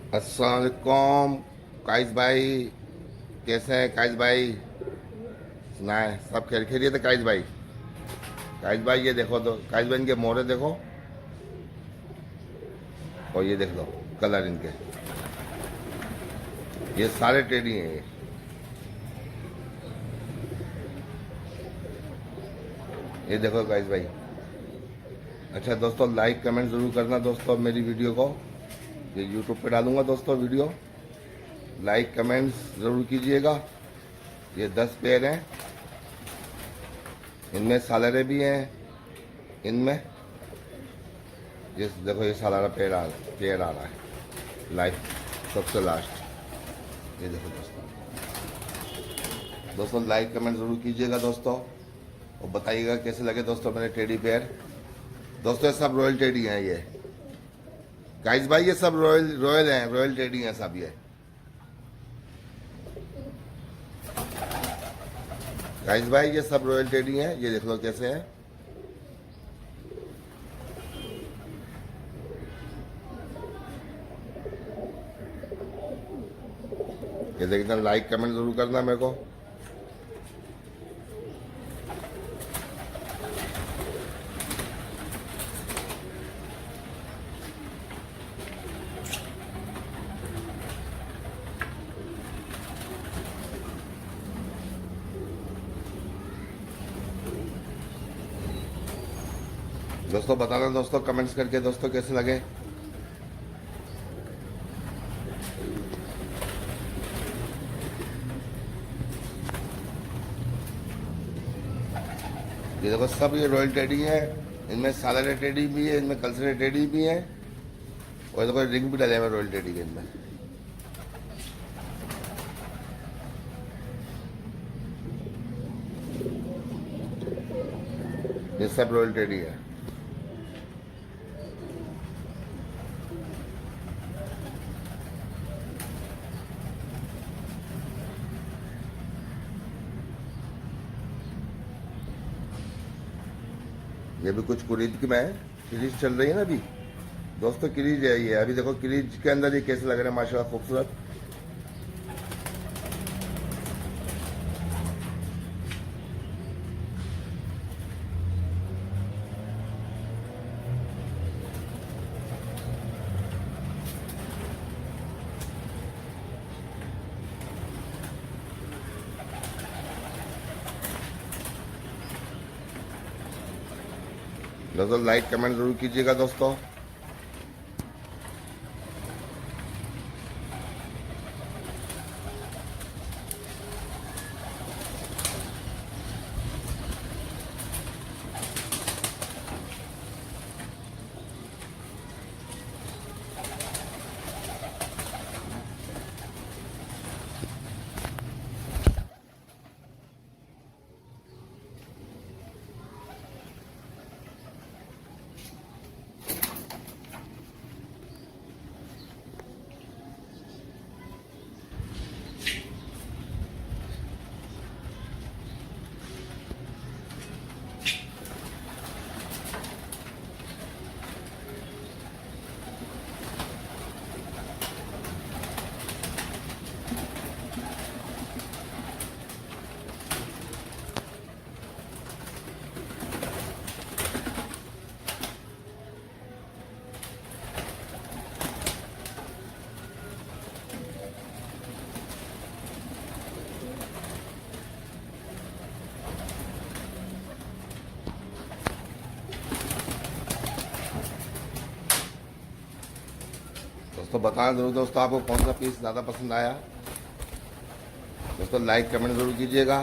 अस्सलाम वालेकुम काइस भाई। कैसे हैं काइस भाई? सुना है सब खैरियत है काइस भाई। काइस भाई ये देखो तो काइस भाई इनके मोहरे देखो और ये देख लो कलर इनके। ये सारे टेडी हैं ये देखो काइस भाई। अच्छा दोस्तों लाइक कमेंट ज़रूर करना दोस्तों मेरी वीडियो को। ये यूट्यूब पे डालूंगा दोस्तों वीडियो। लाइक कमेंट्स ज़रूर कीजिएगा। ये 10 पेयर हैं। इनमें सालरे भी हैं। इनमें ये देखो ये सालारा पेयर आ रहा है लाइफ सबसे लास्ट। ये देखो दोस्तों लाइक कमेंट ज़रूर कीजिएगा दोस्तों और बताइएगा कैसे लगे दोस्तों मेरे टेडी पेयर। दोस्तों ये सब रॉयल टेडी हैं ये गाइस भाई। ये सब रॉयल हैं, रॉयल टेडी हैं सब ये गाइस भाई। ये सब रॉयल टेडी हैं। ये देख लो कैसे हैं। ये देखना लाइक कमेंट जरूर करना मेरे को। दोस्तों बताना दोस्तों कमेंट्स करके दोस्तों कैसे लगे। ये देखो सब ये रॉयल टेडी है। इनमें सालारे टेडी भी है, इनमें कल्चरल टेडी भी है और देखो रिंग भी डाले हुए रॉयल टेडी के इनमें। ये सब रॉयल टेडी है। ये भी कुछ कुरीद में क्रीज चल रही है ना अभी दोस्तों। क्रीज है ये अभी देखो क्रीज के अंदर ये कैसे लग रहे हैं माशाल्लाह खूबसूरत। दोस्तों लाइक कमेंट जरूर कीजिएगा दोस्तों। दोस्तों बताना जरूर दोस्तों आपको कौन सा पीस ज़्यादा पसंद आया। दोस्तों लाइक कमेंट जरूर कीजिएगा।